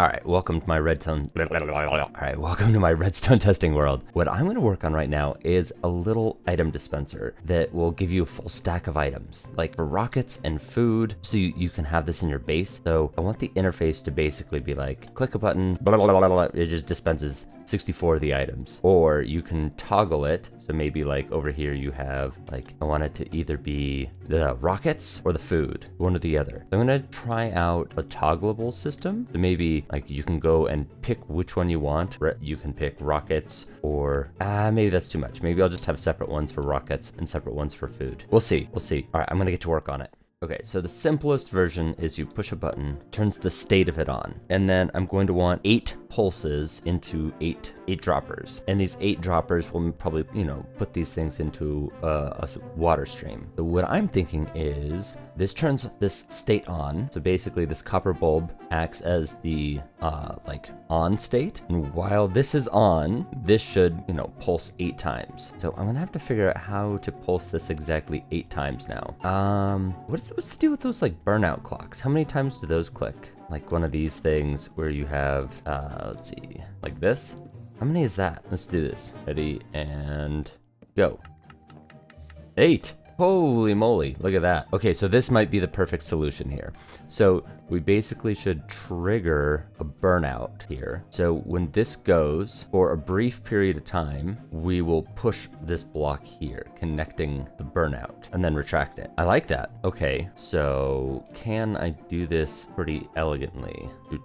All right, welcome to my redstone. All right, welcome to my redstone testing world. What I'm going to work on right now is a little item dispenser that will give you a full stack of items, like for rockets and food, so you can have this in your base. So I want the interface to basically be like, click a button, blah, blah, blah, blah, blah, it just dispenses 64 of the items. Or you can toggle it. So maybe like over here you have like, I want it to either be the rockets or the food, one or the other. So I'm gonna try out a toggleable system. So maybe like you can go and pick which one you want. You can pick rockets or maybe that's too much. Maybe I'll just have separate ones for rockets and separate ones for food. We'll see. All right, I'm gonna get to work on it. Okay, so the simplest version is you push a button, turns the state of it on, and then I'm going to want 8 pulses into eight droppers. And these 8 droppers will probably, put these things into a water stream. So what I'm thinking is this turns this state on. So basically this copper bulb acts as the on state. And while this is on, this should, pulse 8 times. So I'm gonna have to figure out how to pulse this exactly 8 times now. What's the deal with those like burnout clocks? How many times do those click? Like one of these things where you have, let's see, like this. How many is that? Let's do this. Ready and go. 8. Holy moly, look at that. Okay, so this might be the perfect solution here. So we basically should trigger a burnout here. So when this goes for a brief period of time, we will push this block here, connecting the burnout, and then retract it. I like that. Okay, so can I do this pretty elegantly? Can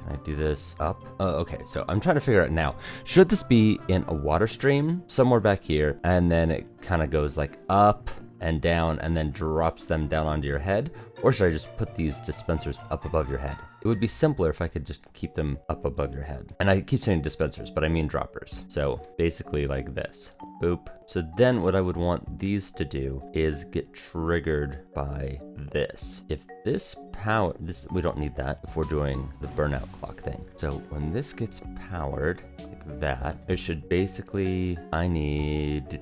I do this up? Oh, okay, so I'm trying to figure out now. Should this be in a water stream somewhere back here, and then it kind of goes like up and down and then drops them down onto your head? Or should I just put these dispensers up above your head? It would be simpler if I could just keep them up above your head. And I keep saying dispensers, but I mean droppers. So basically like this. Boop. So then what I would want these to do is get triggered by this. If this power, we don't need that if we're doing the burnout clock thing. So when this gets powered like that, it should basically, I need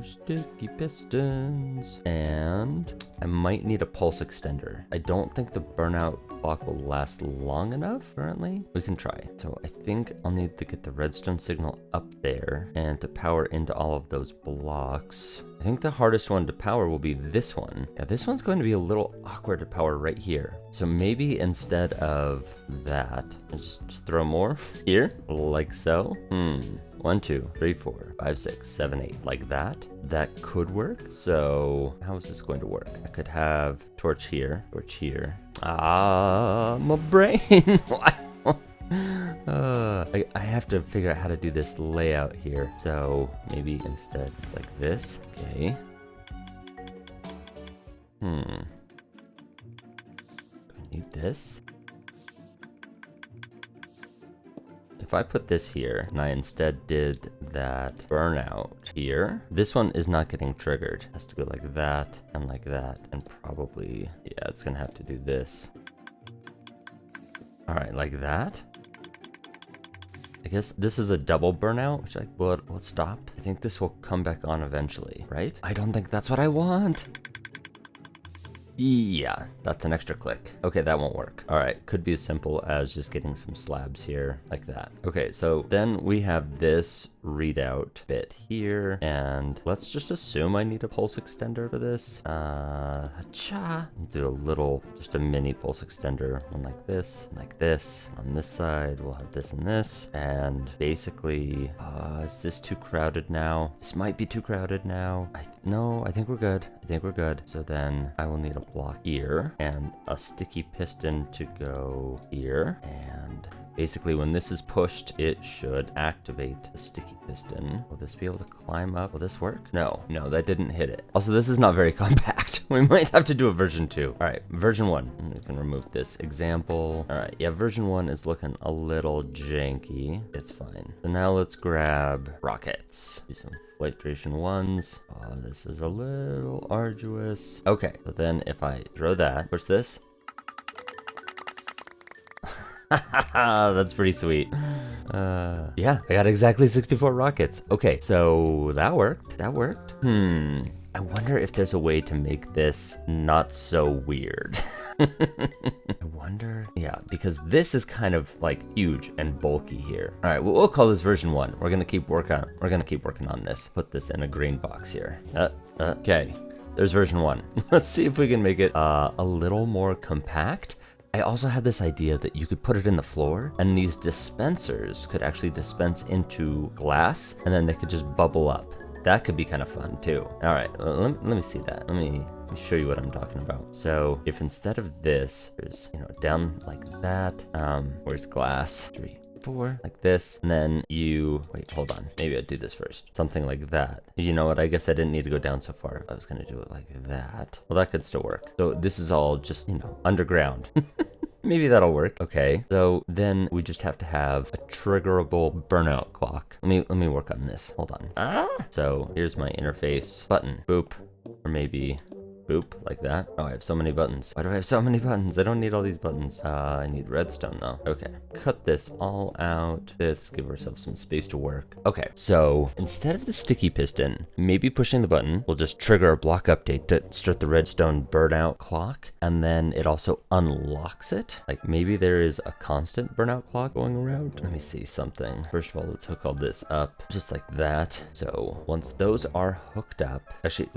sticky pistons, and I might need a pulse extender. I don't think the burnout clock will last long enough currently. We can try. So I think I'll need to get the redstone signal up there and to power into all of those blocks. I think the hardest one to power will be this one. Yeah, this one's going to be a little awkward to power right here. So maybe instead of that, just throw more here, like so. 1, 2, 3, 4, 5, 6, 7, 8, like that. That could work. So how is this going to work? I could have torch here, torch here. My brain. I have to figure out how to do this layout here. So maybe instead it's like this. Okay. I need this. If I put this here and I instead did that burnout here, this one is not getting triggered. It has to go like that and probably, yeah, it's gonna have to do this. All right, like that. I guess this is a double burnout, which will stop. I think this will come back on eventually, right? I don't think that's what I want. Yeah, that's an extra click. Okay, that won't work. All right, could be as simple as just getting some slabs here like that. Okay, so then we have this readout bit here, and let's just assume I need a pulse extender for this. Do just a mini pulse extender, one like this, and like this. On this side, we'll have this and this, and basically, is this too crowded now? This might be too crowded now. No, I think we're good. So then I will need a block here and a sticky piston to go here, and basically when this is pushed it should activate the sticky piston. Will this be able to climb up? Will this work? No, that didn't hit it. Also, this is not very compact. We might have to do a version 2. All right, version 1. We can remove this example. All right, yeah, version 1 is looking a little janky. It's fine. So now let's grab rockets. Do some filtration ones. Oh, this is a little arduous. Okay, so then if I throw that, push this. That's pretty sweet. Yeah, I got exactly 64 rockets. Okay, so that worked. I wonder if there's a way to make this not so weird. I wonder, yeah, because this is kind of like huge and bulky here. All right, well, we'll call this version 1. We're gonna keep working on this. Put this in a green box here. Okay, there's version 1. Let's see if we can make it a little more compact. I also had this idea that you could put it in the floor and these dispensers could actually dispense into glass and then they could just bubble up. That could be kind of fun too. All right, let me see that. Let me show you what I'm talking about. So if instead of this, there's, down like that, where's glass? 3, 4, like this, and then wait, hold on. Maybe I'd do this first. Something like that. You know what? I guess I didn't need to go down so far. I was gonna do it like that. Well, that could still work. So this is all just, underground. Maybe that'll work. Okay, so then we just have to have a triggerable burnout clock. Let me work on this. Hold on. So here's my interface button. Boop, or maybe boop, like that. Oh, I have so many buttons. Why do I have so many buttons? I don't need all these buttons. I need redstone though. Okay, cut this all out. Give ourselves some space to work. Okay, so instead of the sticky piston, maybe pushing the button will just trigger a block update to start the redstone burnout clock, and then it also unlocks it. Like maybe there is a constant burnout clock going around. Let me see something. First of all, let's hook all this up just like that. So once those are hooked up, actually,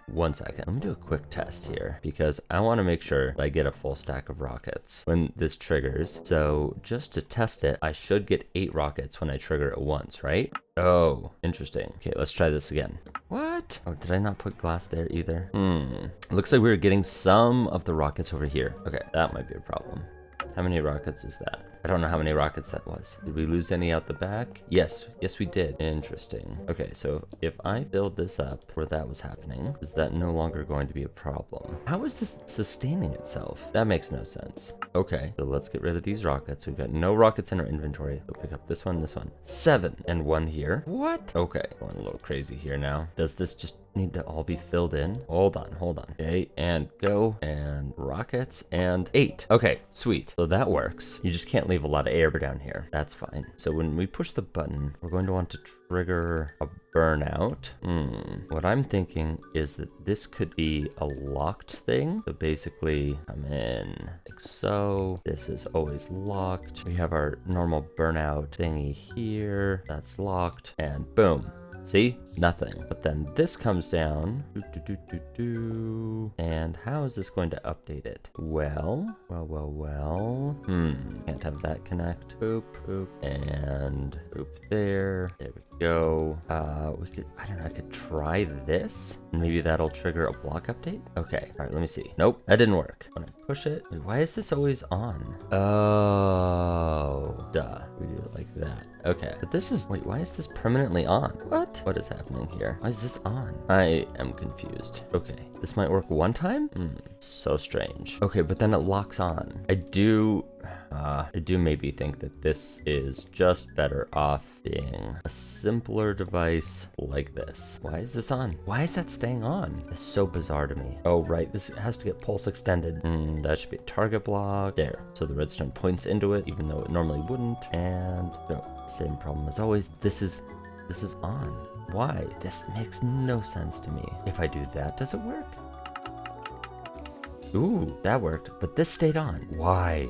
one second. Let me do a quick test here because I want to make sure that I get a full stack of rockets when this triggers. So just to test it, I should get 8 rockets when I trigger it once, right? Oh, interesting. Okay, let's try this again. What? Oh, did I not put glass there either? Looks like we were getting some of the rockets over here. Okay, that might be a problem. How many rockets is that? I don't know how many rockets that was. Did we lose any out the back? Yes, we did. Interesting. Okay, so if I filled this up where that was happening, is that no longer going to be a problem? How is this sustaining itself? That makes no sense. Okay, so let's get rid of these rockets. We've got no rockets in our inventory. We'll pick up this one, 7, and 1 here. What? Okay, going a little crazy here now. Does this just need to all be filled in? Hold on. Okay, and go, and rockets, and 8. Okay, sweet. So that works. You just can't leave a lot of air down here. That's fine. So when we push the button, we're going to want to trigger a burnout. What I'm thinking is that this could be a locked thing. So basically, come in like so. This is always locked. We have our normal burnout thingy here. That's locked, and boom. See? Nothing. But then this comes down. And how is this going to update it? Well. Can't have that connect. Boop, boop, and boop there. There we go. I don't know, I could try this. Maybe that'll trigger a block update? Okay, all right, let me see. Nope, that didn't work. When I push it, wait, why is this always on? Oh, duh. We do it like that. Okay, but this is, wait, why is this permanently on? What? What is happening here? Why is this on? I am confused. Okay, this might work one time? So strange. Okay, but then it locks on. I do maybe think that this is just better off being a simpler device like this. Why is this on? Why is that staying on? It's so bizarre to me. Oh, right, this has to get pulse extended. That should be a target block. There, so the redstone points into it, even though it normally wouldn't. And no, same problem as always. This is on. Why? This makes no sense to me. If I do that, does it work? Ooh, that worked, but this stayed on. Why?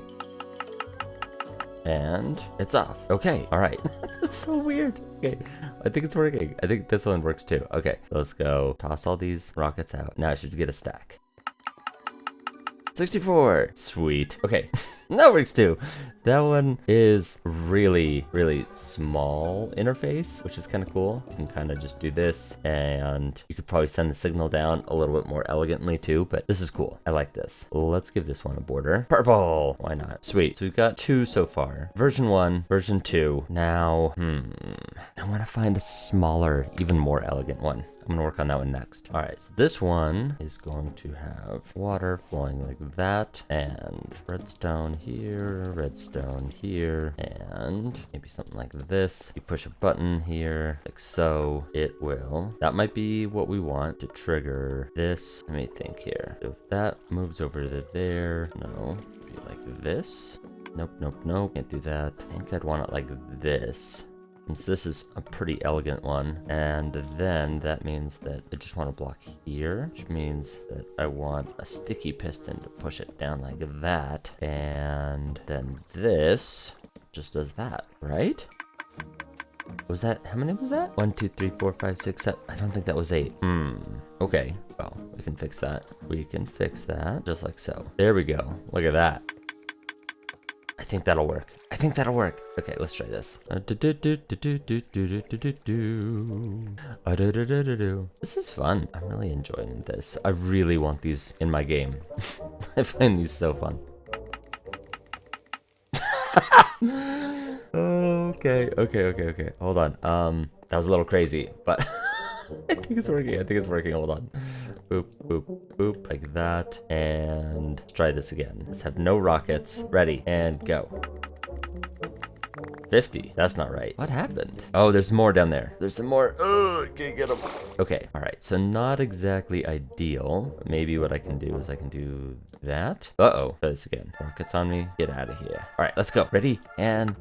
And it's off. Okay, all right. That's so weird. Okay, I think it's working. I think this one works too. Okay, let's go toss all these rockets out. Now I should get a stack. 64. Sweet. Okay, that works too. That one is really small interface, which is kind of cool. You can kind of just do this, and you could probably send the signal down a little bit more elegantly too, but this is cool. I like this. Let's give this one a border. Purple. Why not? Sweet. So we've got 2 so far. Version 1, version 2. Now, I want to find a smaller, even more elegant one. I'm gonna work on that one next. All right, so this one is going to have water flowing like that, and redstone here, and maybe something like this. You push a button here, like so. It will. That might be what we want to trigger this. Let me think here. So if that moves over to there, no, be like this. Nope. Can't do that. I think I'd want it like this. since this is a pretty elegant one. And then that means that I just want to block here, which means that I want a sticky piston to push it down like that. And then this just does that, right? Was that, how many was that? 1, 2, 3, 4, 5, 6, 7. I don't think that was 8. Okay, well, we can fix that. We can fix that just like so. There we go. Look at that. I think that'll work. I think that'll work. Okay, let's try this. This is fun. I'm really enjoying this. I really want these in my game. I find these so fun. Okay. Hold on. That was a little crazy, but I think it's working. Hold on. Boop, boop, boop, like that. And let's try this again. Let's have no rockets. Ready, and go. 50. That's not right. What happened? Oh, there's more down there. There's some more. Oh, can't get them. Okay, all right. So not exactly ideal. Maybe what I can do is I can do that. Uh-oh. Try this again. Rockets on me. Get out of here. All right, let's go. Ready, and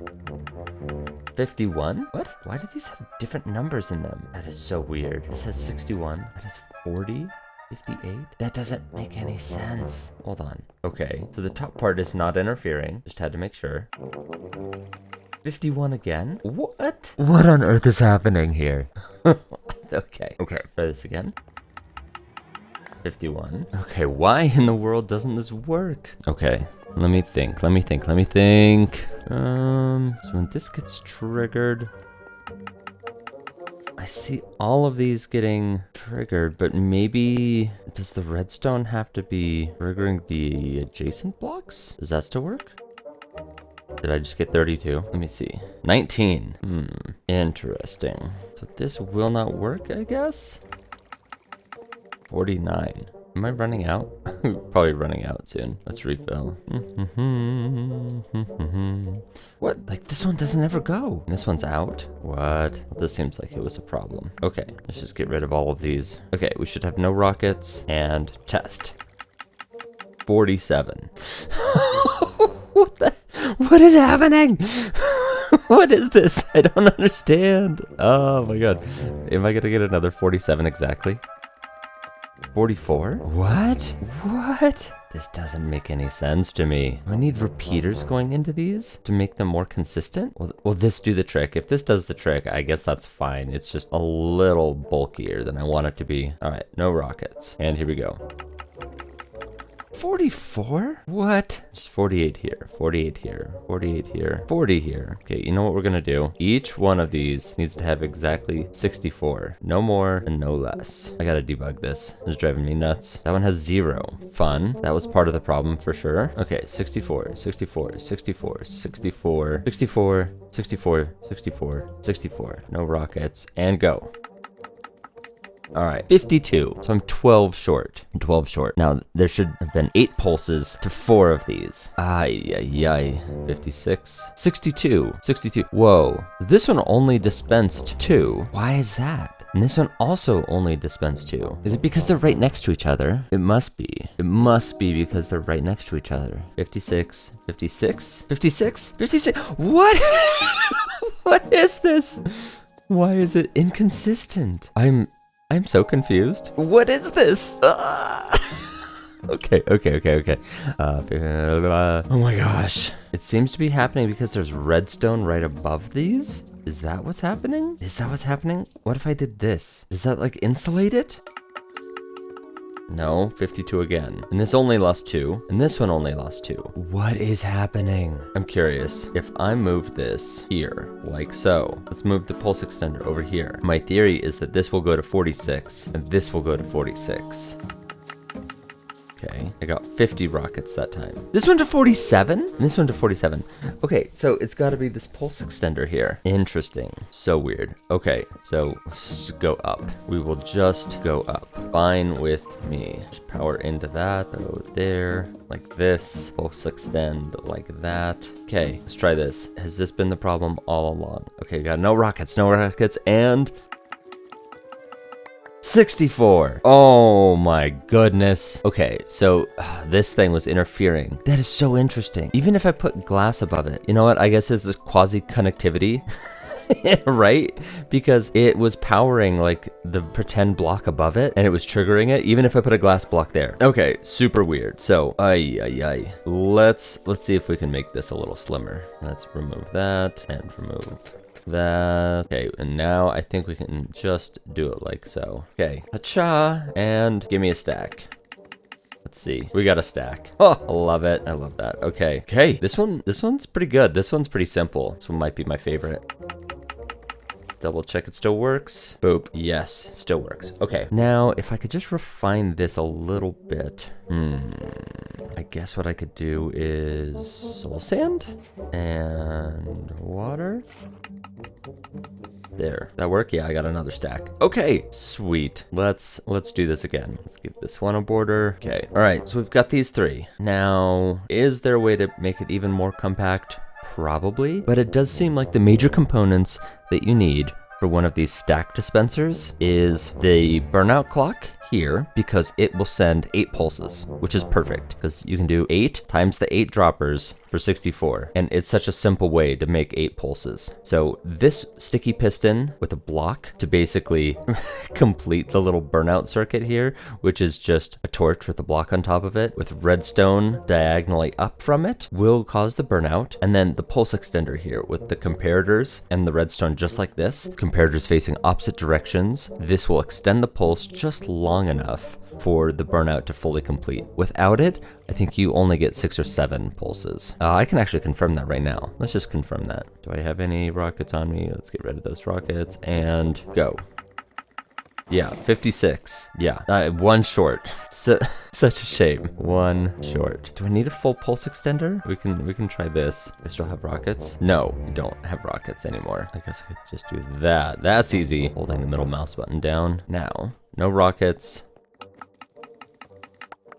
51? What? Why do these have different numbers in them? That is so weird. This has 61. That has 40. 58? That doesn't make any sense. Hold on. Okay, so the top part is not interfering. Just had to make sure. 51 again? What? What on earth is happening here? Okay. Try this again. 51. Okay, why in the world doesn't this work? Okay, let me think. So when this gets triggered, I see all of these getting triggered, but maybe does the redstone have to be triggering the adjacent blocks? Does that still work? Did I just get 32? Let me see. 19. Interesting. So this will not work, I guess? 49. Am I running out? Probably running out soon. Let's refill. What? Like, this one doesn't ever go. This one's out. What? This seems like it was a problem. Okay, let's just get rid of all of these. Okay, we should have no rockets and test. 47. What is happening? What is this? I don't understand. Oh my god. Am I gonna get another 47 exactly? 44? What? This doesn't make any sense to me. Do I need repeaters going into these to make them more consistent? Will this do the trick? If this does the trick, I guess that's fine. It's just a little bulkier than I want it to be. All right, no rockets. And here we go. 44? What? Just 48 here, 48 here, 48 here, 40 here. Okay, you know what we're gonna do? Each one of these needs to have exactly 64. No more and no less. I gotta debug this. This is driving me nuts. That one has 0. Fun. That was part of the problem for sure. Okay, 64, 64, 64, 64, 64, 64, 64, 64. No rockets. And go. All right, 52. So I'm 12 short. Now, there should have been 8 pulses to 4 of these. 56. 62. Whoa. This one only dispensed 2. Why is that? And this one also only dispensed 2. Is it because they're right next to each other? It must be. It must be because they're right next to each other. 56. What? What is this? Why is it inconsistent? I'm so confused. What is this? Okay. Oh my gosh. It seems to be happening because there's redstone right above these? Is that what's happening? What if I did this? Does that like insulate it? No, 52 again. And this only lost 2, and this one only lost 2. What is happening? I'm curious. If I move this here, like so, let's move the pulse extender over here. My theory is that this will go to 46, and this will go to 46. Okay, I got 50 rockets that time. This one to 47? And this one to 47. Okay, so it's gotta be this pulse extender here. Interesting. So weird. Okay, so let's go up. We will just go up. Fine with me. Just power into that, go there, like this. Pulse extend like that. Okay, let's try this. Has this been the problem all along? Okay, got no rockets, and 64. Oh my goodness. Okay, so this thing was interfering. That is so interesting. Even if I put glass above it, you know what? I guess it's this quasi-connectivity. Right? Because it was powering like the pretend block above it and it was triggering it, even if I put a glass block there. Okay, super weird. So, let's see if we can make this a little slimmer. Let's remove that and remove that. Okay, and now I think we can just do it like so. Okay, ha-cha, and give me a stack. Let's see. We got a stack. Oh, I love it. I love that. Okay. Okay. This one's pretty good. This one's pretty simple. This one might be my favorite. Double check it still works. Boop. Yes, still works. Okay. Now, if I could just refine this a little bit. I guess what I could do is soul sand and water. There. That work? Yeah, I got another stack. Okay, sweet. Let's do this again. Let's give this one a border. Okay. All right, so we've got these three. Now, is there a way to make it even more compact? Probably, but it does seem like the major components that you need for one of these stack dispensers is the burnout clock here, because it will send 8 pulses, which is perfect because you can do 8 times the 8 droppers for 64, and it's such a simple way to make 8 pulses. So this sticky piston with a block to basically complete the little burnout circuit here, which is just a torch with a block on top of it with redstone diagonally up from it, will cause the burnout. And then the pulse extender here with the comparators and the redstone just like this, comparators facing opposite directions. This will extend the pulse just long enough for the burnout to fully complete. Without it, I think you only get 6 or 7 pulses. I can actually confirm that right now. Let's just confirm that. Do I have any rockets on me? Let's get rid of those rockets and go. Yeah, 56. Yeah, 1 short. Such a shame. 1 short. Do I need a full pulse extender? We can try this. I still have rockets? No, we don't have rockets anymore. I guess I could just do that. That's easy. Holding the middle mouse button down. Now, no rockets.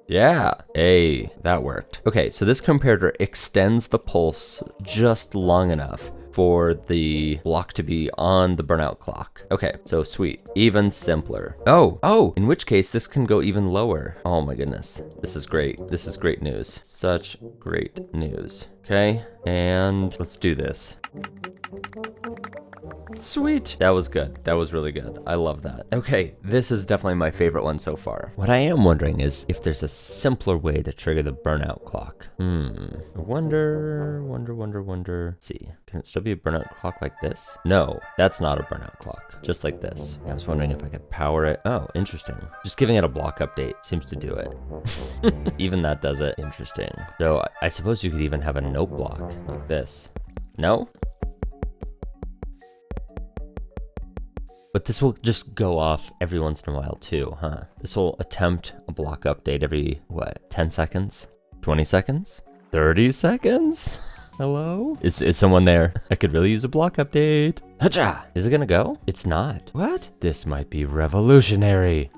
Yeah, hey, that worked. Okay, so this comparator extends the pulse just long enough for the block to be on the burnout clock. Okay, so sweet, even simpler. Oh, in which case this can go even lower. Oh my goodness, this is great. This is great news. Such great news. Okay, and let's do this. Sweet. That was good. That was really good. I love that. Okay, this is definitely my favorite one so far. What I am wondering is if there's a simpler way to trigger the burnout clock. Wonder. Let's see. Can it still be a burnout clock like this? No, that's not a burnout clock. Just like this. I was wondering if I could power it. Oh, interesting. Just giving it a block update seems to do it. Even that does it. Interesting. So I suppose you could even have a note block like this. No? But this will just go off every once in a while too, huh? This will attempt a block update every, 10 seconds? 20 seconds? 30 seconds? Hello? Is someone there? I could really use a block update. Hacha! Is it gonna go? It's not. What? This might be revolutionary.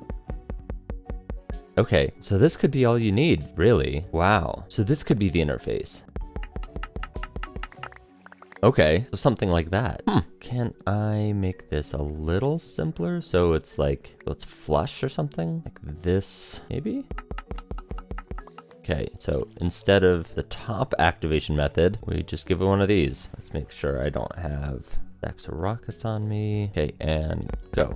Okay, so this could be all you need, really. Wow. So this could be the interface. Okay, so something like that. Can I make this a little simpler so it's like, so it's flush or something? Like this, maybe? Okay, so instead of the top activation method, we just give it one of these. Let's make sure I don't have stacks of rockets on me. Okay, and go.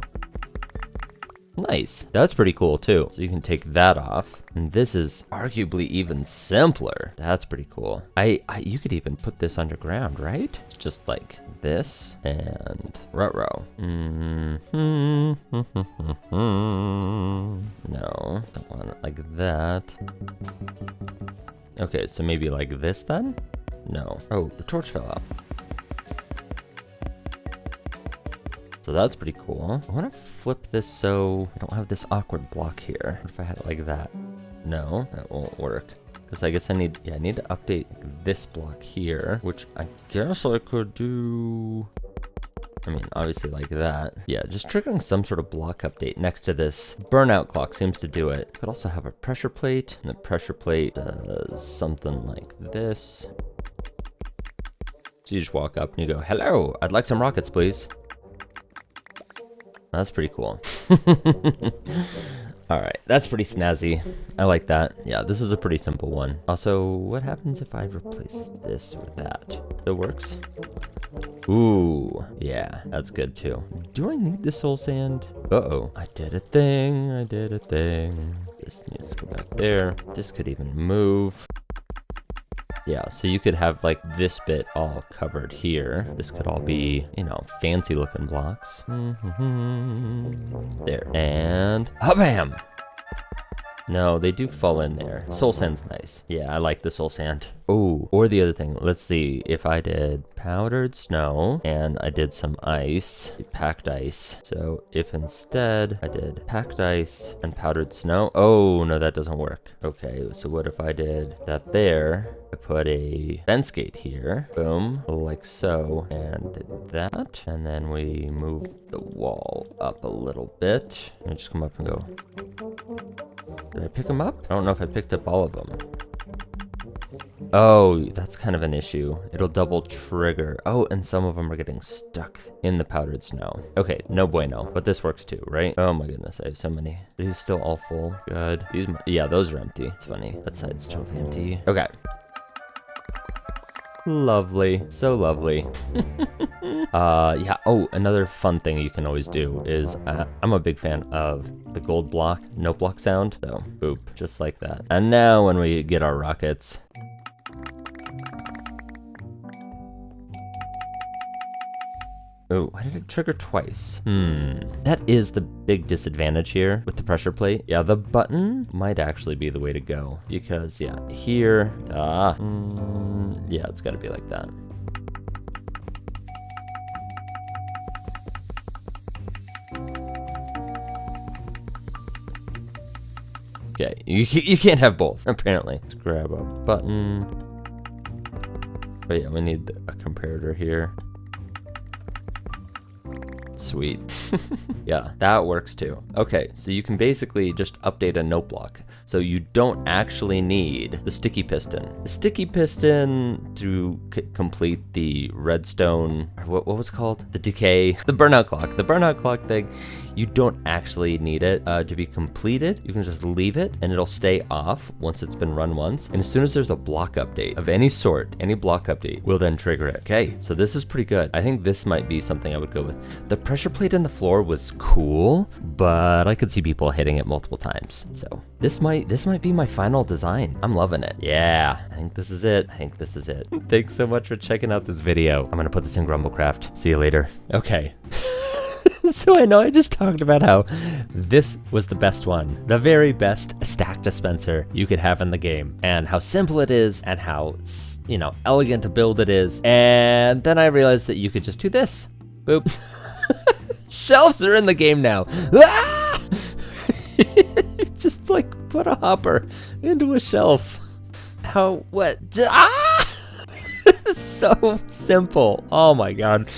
Nice. That's pretty cool too. So you can take that off. And this is arguably even simpler. That's pretty cool. You could even put this underground, right? Just like this and ruh-roh. No, don't want it like that. Okay, so maybe like this then? No. Oh, the torch fell out. So that's pretty cool. I want to flip this so I don't have this awkward block here. What if I had it like that? No, that won't work. Because I guess I need to update this block here, which I guess I could do. I mean, obviously like that. Yeah, just triggering some sort of block update next to this burnout clock seems to do it. Could also have a pressure plate, and the pressure plate does something like this. So you just walk up and you go, hello, I'd like some rockets, please. That's pretty cool. All right, that's pretty snazzy. I like that. Yeah, this is a pretty simple one. Also, what happens if I replace this with that? It works. Ooh, yeah, that's good too. Do I need the soul sand? Uh-oh, I did a thing, I did a thing. This needs to go back there. This could even move. Yeah, so you could have like this bit all covered here. This could all be, you know, fancy looking blocks. There, and bam! No, they do fall in there. Soul sand's nice. Yeah, I like the soul sand. Oh, or the other thing. Let's see if I did powdered snow and I did some ice, packed ice. So if instead I did packed ice and powdered snow. Oh, no, that doesn't work. Okay, so what if I did that there? I put a fence gate here. Boom, like so. And did that. And then we move the wall up a little bit. And just come up and go. Did I pick them up? I don't know if I picked up all of them. Oh, that's kind of an issue. It'll double trigger. Oh, and some of them are getting stuck in the powdered snow. Okay, no bueno. But this works too, right? Oh my goodness, I have so many. Are these still all full? Good. Yeah, those are empty. It's funny. That side's totally empty. Okay. Lovely, so lovely. Yeah, oh, another fun thing you can always do is, I'm a big fan of the gold block, note block sound. So, boop, just like that. And now when we get our rockets. Oh, why did it trigger twice? That is the big disadvantage here with the pressure plate. Yeah, the button might actually be the way to go because, yeah, here, yeah, it's gotta be like that. Okay, you can't have both, apparently. Let's grab a button. But yeah, we need a comparator here. Sweet. Yeah, that works too. Okay, so you can basically just update a note block. So you don't actually need the sticky piston. The sticky piston to complete the redstone, what was it called? The decay, the burnout clock. The burnout clock thing, you don't actually need it to be completed. You can just leave it and it'll stay off once it's been run once. And as soon as there's a block update of any sort, any block update will then trigger it. Okay, so this is pretty good. I think this might be something I would go with. The pressure plate in the floor was cool, but I could see people hitting it multiple times. So this might be my final design. I'm loving it. Yeah, I think this is it. Thanks so much for checking out this video. I'm gonna put this in Grumblecraft. See you later. Okay. So I know I just talked about how this was the best one, the very best stack dispenser you could have in the game, and how simple it is, and how, you know, elegant to build it is. And then I realized that you could just do this. Boop. Shelves are in the game now. Ah! Just like put a hopper into a shelf. How, what? Ah! So simple. Oh my God.